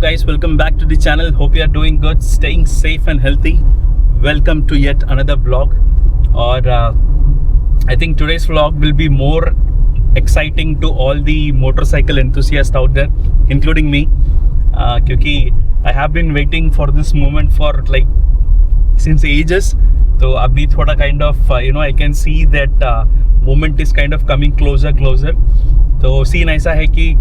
guys, welcome back to the channel. Hope you are doing good, staying safe and healthy. Welcome to yet another vlog. और I think today's vlog will be more exciting to all the motorcycle enthusiasts out there, including me. क्योंकि I have been waiting for this moment for like since ages. तो अभी थोड़ा kind of I can see that moment is kind of coming closer. तो scene ऐसा है कि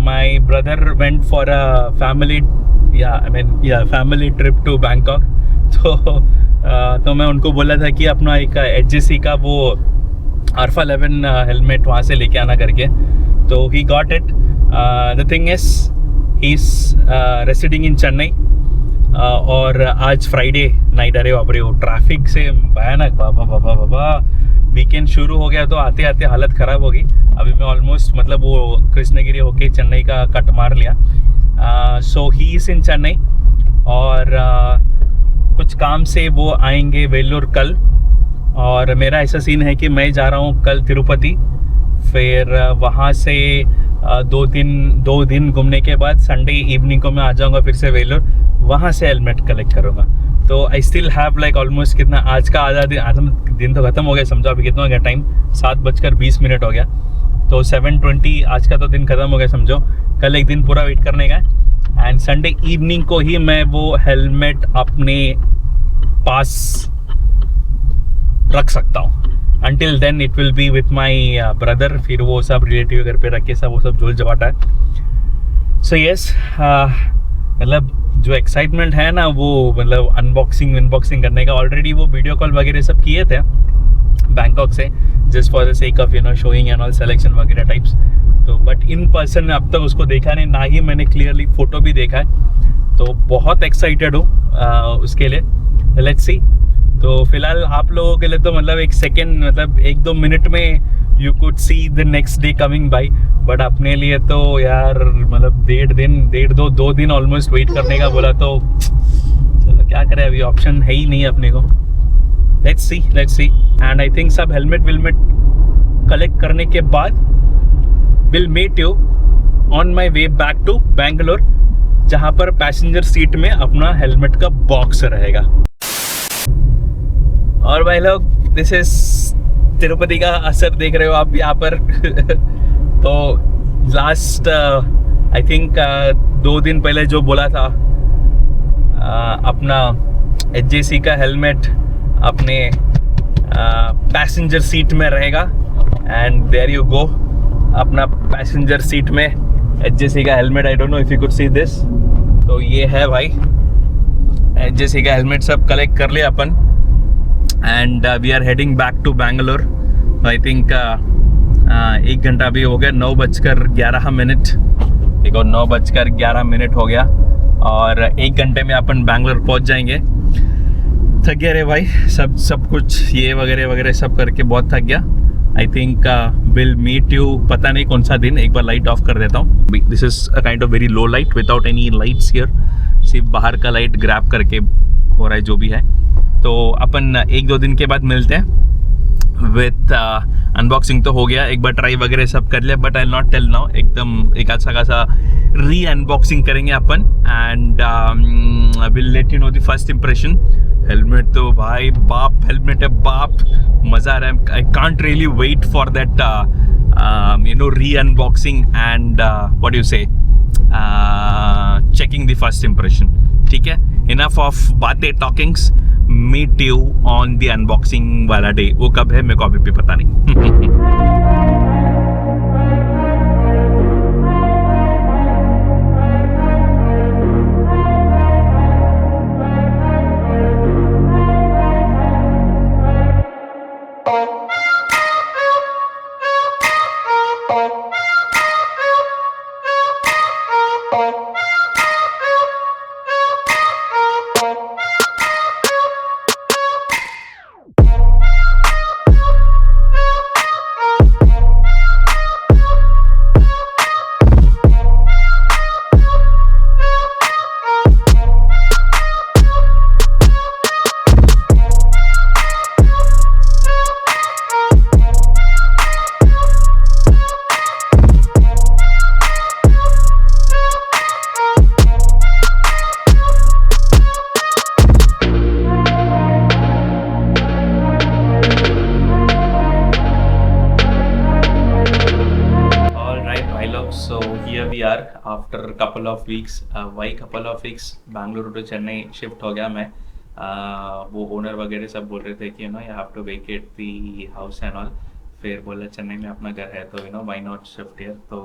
my brother went for a family trip to Bangkok. तो मैं उनको बोला था कि अपना एक HJC का वो Alpha 11 हेलमेट वहाँ से लेके आना करके. तो he got it. The thing is he's residing in Chennai. और आज फ्राइडे नाइट. अरे बाप रे, वो ट्रैफिक से भयानक, बाबा वीकेंड शुरू हो गया तो आते आते हालत ख़राब होगी. अभी मैं ऑलमोस्ट मतलब वो कृष्णगिरी होके चेन्नई का कट मार लिया. सो ही इज़ इन चेन्नई और कुछ काम से वो आएंगे वेल्लोर कल. और मेरा ऐसा सीन है कि मैं जा रहा हूँ कल तिरुपति. फिर वहाँ से दो दिन घूमने के बाद संडे इवनिंग को मैं आ जाऊँगा फिर से वेल्लोर. वहाँ से हेलमेट कलेक्ट करूँगा. तो I still have like almost कितना आज का आधा दिन तो ख़त्म हो गया. समझो अभी कितना हो गया टाइम, 7:20 हो गया. तो 7:20 आज का तो दिन ख़त्म हो गया समझो. कल एक दिन पूरा वेट करने का है एंड संडे इवनिंग को ही मैं वो हेलमेट अपने पास रख सकता हूँ. Until then it will be with my brother. फिर वो सब रिलेटिव घर पे रख के सब वो सब झोल झपाटा है. सो यस, मतलब जो एक्साइटमेंट है ना वो मतलब अनबॉक्सिंग करने का. ऑलरेडी वो वीडियो कॉल वगैरह सब किए थे बैंकॉक से, just for the sake of showing and all selection वगैरह टाइप्स. तो बट इन पर्सन अब तक उसको देखा नहीं, ना ही मैंने क्लियरली फ़ोटो भी देखा है. तो बहुत एक्साइटेड हूँ उसके लिए. Let's see. तो फिलहाल आप लोगों के लिए तो मतलब एक सेकेंड मतलब 1-2 मिनट में you could see the next day coming by. But अपने लिए तो यार मतलब 2 दिन ऑलमोस्ट वेट करने का बोला. तो चलो क्या करें, अभी ऑप्शन है ही नहीं अपने को. Let's see. And I think सब हेलमेट कलेक्ट करने के बाद will meet you on my way back to Bangalore, जहाँ पर पैसेंजर सीट में अपना हेलमेट का बॉक्स रहेगा. और भाई लोग, दिस इज तिरुपति का असर देख रहे हो आप यहाँ पर. तो लास्ट आई थिंक 2 दिन पहले जो बोला था अपना HJC का हेलमेट अपने पैसेंजर सीट में रहेगा. एंड देयर यू गो, अपना पैसेंजर सीट में HJC का helmet. I don't know if you could see this. तो ये है भाई HJC का हेलमेट. सब कलेक्ट कर लिया अपन and we are heading back to Bangalore. I think 1 घंटा भी हो गया. 9:11. देखो 9:11 हो गया और 1 घंटे में अपन बैंगलोर पहुंच जाएंगे. थक गया रे भाई, सब कुछ ये वगैरह सब करके बहुत थक गया. I think will meet you, पता नहीं कौन सा दिन. एक बार लाइट ऑफ कर देता हूँ. This is a kind of very low light without any lights here. सिर्फ बाहर का लाइट ग्रैब करके हो रहा है जो भी है. तो अपन 1-2 दिन के बाद मिलते हैं. विथ अनबॉक्सिंग तो हो गया, एक बार ट्राई वगैरह सब कर लिया. But I will not tell now. एकदम एक अच्छा खासा री अनबॉक्सिंग करेंगे अपन and will let you know the first impression. Helmet तो भाई बाप हेलमेट है बाप, मज़ा आ रहा है. I can't really wait for that re unboxing and what you say checking the first impression. ठीक है, इनफ ऑफ बातें talkings. Meet you on the unboxing वाला डे. वो कब है मेरे को अभी भी पता नहीं. यार after couple of weeks, why couple of weeks, Bengaluru to Chennai shift हो गया मैं। वो ओनर वगैरह सब बोल रहे थे कि you have to vacate the house and all. फिर बोला चेन्नई में अपना घर है तो व्हाई नॉट शिफ्ट हियर। तो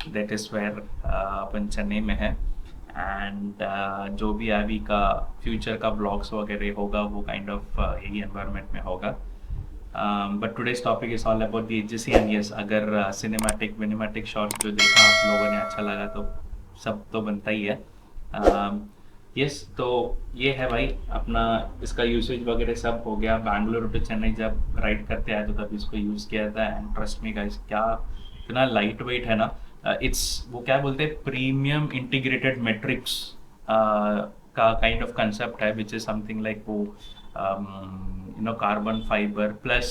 दैट इज़ वेयर अपन चेन्नई में है। एंड जो भी अभी का फ्यूचर का ब्लॉग्स वगैरह होगा वो काइंड ऑफ यही एनवायरनमेंट में होगा। But today's topic is all about the HGC and yes, अगर सिनेमैटिक विनेमैटिक शॉट्स जो देखा आप लोगों ने अच्छा लगा तो सब तो बनता ही है। यस तो ये है भाई अपना, इसका यूसेज वगैरह सब हो गया। बेंगलुरु टू चेन्नई जब राइड करते आए तो तब इसको यूज़ किया था एंड ट्रस्ट मी गाइस क्या इतना लाइट वेट है ना। इट्स वो क्या बोलते हैं प्रीमियम इंटीग्रेटेड मैट्रिक्स का काइंड ऑफ कंसेप्ट है विच इज समथिंग लाइक वो carbon fibre plus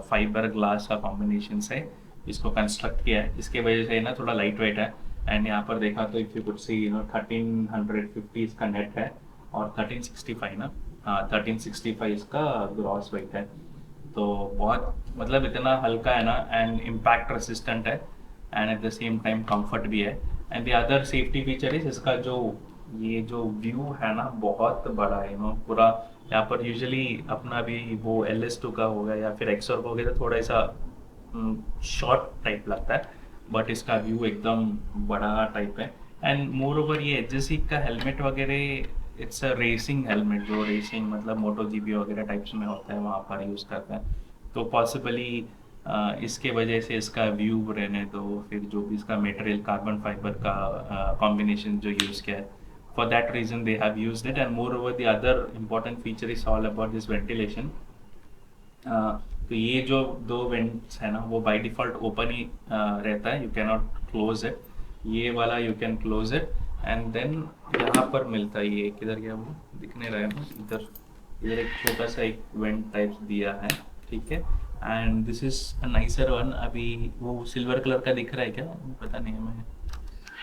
fibre glass का कॉम्बिनेशन से इसको कंस्ट्रक्ट किया है। इसके वजह से ना थोड़ा लाइट वेट है। एंड यहाँ पर देखा तो इफ यू कुड सी 1350 इसका नेट है और 1365 ना, हाँ 1365 इसका ग्रॉस वेट है। तो बहुत मतलब इतना हल्का है ना एंड इम्पैक्ट रेसिस्टेंट है and at the same time comfort भी है। And the other safety feature is इसका जो ये जो व्यू है ना बहुत बड़ा है पूरा। यहाँ पर यूजुअली अपना भी वो LS2 का होगा या फिर एक्सर का होगा तो थोड़ा सा शॉर्ट टाइप लगता है, बट इसका व्यू एकदम बड़ा टाइप है। एंड मोर ओवर ये एचजीसी का हेलमेट वगैरह इट्स अ रेसिंग हेलमेट, जो रेसिंग मतलब मोटो जीपी वगैरह टाइप्स में होता है वहाँ पर यूज़ करता है। तो पॉसिबली इसके वजह से इसका व्यू रहने दो, फिर जो भी इसका मटेरियल कार्बन फाइबर का कॉम्बिनेशन जो यूज़ किया है, for that reason they have used it. And moreover the other important feature is all about this ventilation. तो ये जो दो वेंट्स है ना वो बाय डिफ़ॉल्ट ओपन ही रहता है, you can not close it. ये वाला you can close it and then यहाँ पर मिलता है ये किधर गया वो दिख नहीं रहा है ना, इधर एक छोटा सा एक वेंट टाइप दिया है, ठीक है। And this is a nicer one. अभी वो सिल्वर कलर का दिख रहा है क्या, पता नहीं है मैं,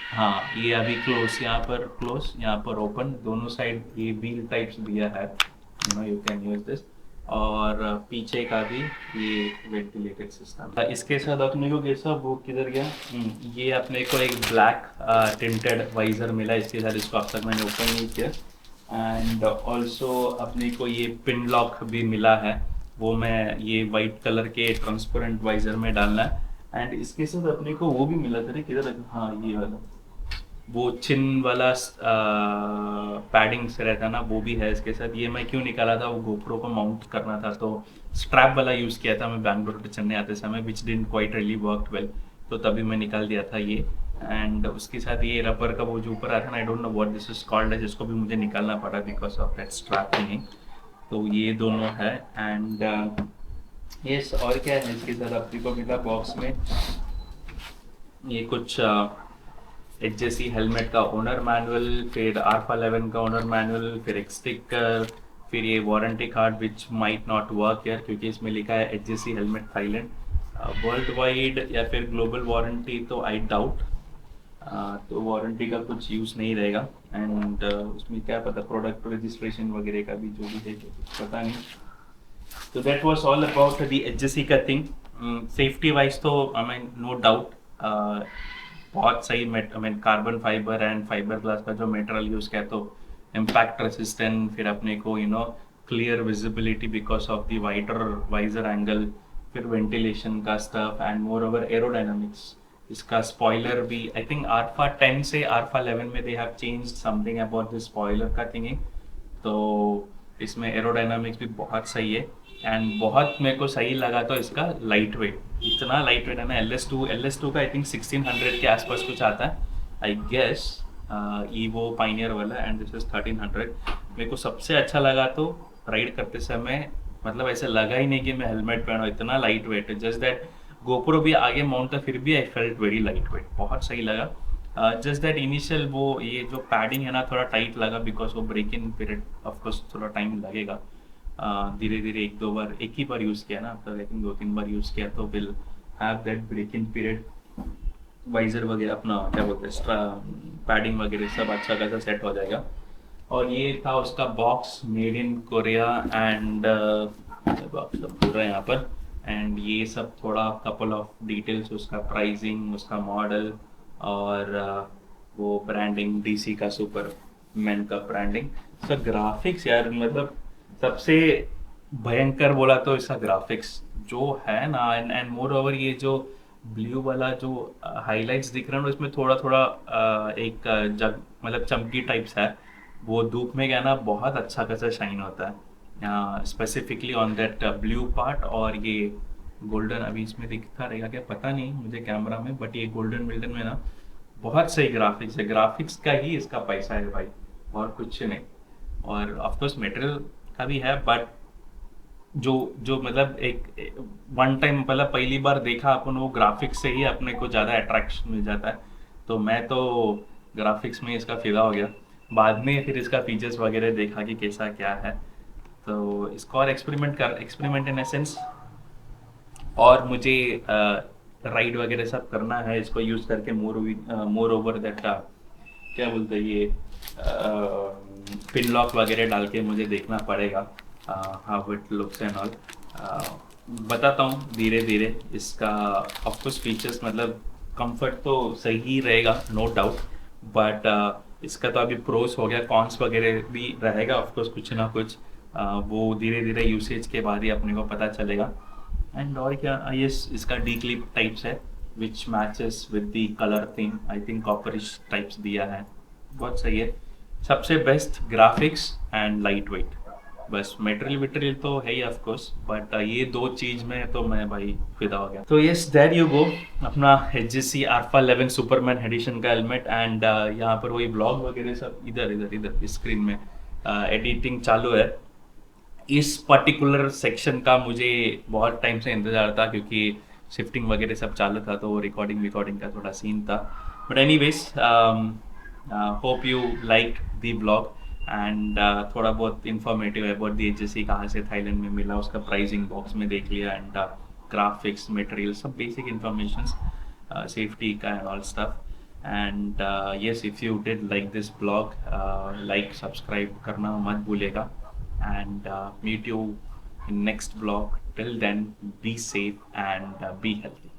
हाँ ये अभी क्लोज, यहाँ पर क्लोज यहाँ पर ओपन, दोनों साइड ये व्हील टाइप्स दिया है, यू कैन यूज दिस। और पीछे का भी ये वेंटिलेटेड सिस्टम। इसके साथ अपने को कैसा वो किधर गया, ये अपने को एक ब्लैक टिंटेड वाइजर मिला इसके साथ, इसको अब तक मैंने ओपन नहीं किया। एंड ऑल्सो अपने को ये पिन लॉक भी मिला है, वो मैं ये वाइट कलर के ट्रांसपेरेंट वाइजर में डालना है। एंड इसके साथ अपने को वो भी मिला था किधर, हाँ ये वाला वो चिन वाला पैडिंग से रहता ना वो भी है इसके साथ। ये मैं क्यों निकाला था, वो गोप्रो को माउंट करना था तो स्ट्रैप वाला यूज़ किया था मैं बेंगलुरु टू चेन्नई आते समय, which didn't quite really work well, तो तभी मैं निकाल दिया था ये। एंड उसके साथ ये रबर का वो जो ऊपर आता है ना, I don't know what this is called है, जिसको भी मुझे निकालना पड़ा बिकॉज ऑफ दैट स्ट्रैपिंग। तो ये दोनों है। एंड यस और क्या है इसके साथ अपनी को मिला बॉक्स में, ये कुछ एचजीसी हेलमेट का ओनर मैनुअल, फिर आल्फा 11 का ओनर मैनुअल, फिर एक स्टिकर, फिर ये warranty card which might not work यार क्योंकि इसमें लिखा है एचजीसी हेलमेट थाईलैंड। वर्ल्ड वाइड या फिर ग्लोबल वारंटी तो आई डाउट, तो वारंटी का कुछ यूज़ नहीं रहेगा। एंड उसमें क्या पता प्रोडक्ट रजिस्ट्रेशन वगैरह का भी जो भी है पता नहीं। तो that was all about the HGC का थिंग। सेफ्टी वाइज तो आई मीन नो डाउट बहुत सही carbon fibre and fibre glass का जो मटेरियल यूज़ किया तो इम्पैक्ट रेसिस्टेंट, फिर अपने को clear visibility because of the wider visor angle, फिर वेंटिलेशन का stuff and more over aerodynamics. इसका स्पॉइलर भी आई थिंक आल्फा 10 से आल्फा 11 में they have changed something about this spoiler का थिंगिंग, तो इसमें एरोडायनामिक्स भी बहुत सही है। एंड बहुत मेरे को सही लगा तो इसका लाइट वेट, इतना लाइट वेट है ना। LS2 का आई थिंक 1600 के आसपास कुछ आता है आई गेस, ईवो पाइनियर वाला, एंड दिस इज 1300। मेरे को सबसे अच्छा लगा तो राइड करते समय मतलब ऐसे लगा ही नहीं कि मैं हेलमेट पहना, इतना लाइट वेट है। जस्ट दैट गोप्रो भी आगे माउंट था फिर भी I felt very light weight, बहुत सही लगा। जस्ट दैट इनिशियल वो ये जो पैडिंग है ना थोड़ा टाइट लगा बिकॉज वो ब्रेक इन पीरियड ऑफकोर्स थोड़ा टाइम लगेगा। धीरे धीरे एक ही बार यूज़ किया ना, आफ्टर आई थिंक 2-3 बार यूज़ किया तो will have that break in period. Visor वगैरह अपना क्या बोलते हैं पैडिंग वगैरह सब अच्छा खासा सेट हो जाएगा। और ये था उसका box made in Korea and box सब पूरा यहाँ पर। एंड ये सब थोड़ा कपल ऑफ डिटेल्स, उसका प्राइसिंग, उसका मॉडल, और वो ब्रांडिंग डीसी का सुपरमैन का ब्रांडिंग। सर ग्राफिक्स यार मतलब सबसे भयंकर बोला तो इसका ग्राफिक्स जो है ना, एंड मोर ओवर ये जो ब्लू वाला जो हाइलाइट्स दिख रहा है ना, इसमें थोड़ा थोड़ा एक जग मतलब चमकी टाइप्स है, वो धूप में क्या ना बहुत अच्छा खासा शाइन होता है, specifically on that blue part. और ये गोल्डन अभी इसमें दिखता रहेगा क्या पता नहीं मुझे कैमरा में, बट ये गोल्डन मिल्डन में ना बहुत सही ग्राफिक्स है, ग्राफिक्स का ही इसका पैसा है भाई, और कुछ नहीं। और ऑफकोर्स मटेरियल का भी है, बट जो जो मतलब एक वन टाइम मतलब पहली बार देखा अपन, वो ग्राफिक्स से ही अपने को ज़्यादा अट्रैक्शन मिल जाता है। तो मैं तो ग्राफिक्स में इसका फिदा हो गया, बाद में फिर इसका फीचर्स वगैरह देखा कि कैसा क्या है। तो इसको और एक्सपेरिमेंट इन एसेंस, और मुझे राइड वगैरह सब करना है इसको यूज़ करके, मोर ओवर दैट क्या बोलते हैं ये पिन लॉक वगैरह डाल के मुझे देखना पड़ेगा how it looks and all. बताता हूँ धीरे धीरे इसका। ऑफकोर्स फीचर्स मतलब कंफर्ट तो सही ही रहेगा नो डाउट, बट इसका तो अभी प्रोस हो गया, कॉन्स वगैरह भी रहेगा ऑफकोर्स कुछ ना कुछ, वो धीरे धीरे यूसेज के बाद ही अपने को पता चलेगा। एंड और क्या, ये इसका डी क्लिप टाइप्स है which matches with the colour theme, I think कॉपरिश टाइप्स दिया है, बहुत सही है। सबसे best graphics and light weight, बस मटेरियल तो है ही ऑफ कोर्स, बट ये दो चीज में तो मैं भाई फिदा हो गया। तो यस देयर यू गो, अपना HGC Alpha 11 सुपरमैन एडिशन का हेलमेट। एंड यहाँ पर वही ब्लॉग वगैरह सब इधर इधर इधर स्क्रीन में एडिटिंग चालू है। इस पर्टिकुलर सेक्शन का मुझे बहुत टाइम से इंतज़ार था, क्योंकि शिफ्टिंग वगैरह सब चालू था, तो रिकॉर्डिंग का थोड़ा सीन था। But anyways hope you like the blog, and थोड़ा बहुत इंफॉर्मेटिव है अबाउट दी HGC, कहाँ से थाईलैंड में मिला, उसका प्राइसिंग बॉक्स में देख लिया, एंड ग्राफिक्स मटेरियल सब बेसिक इंफॉर्मेशन, सेफ्टी का and all stuff. And yes, if you did like this blog, like subscribe करना मत भूलेगा, and meet you in next vlog. Till then, be safe and be healthy.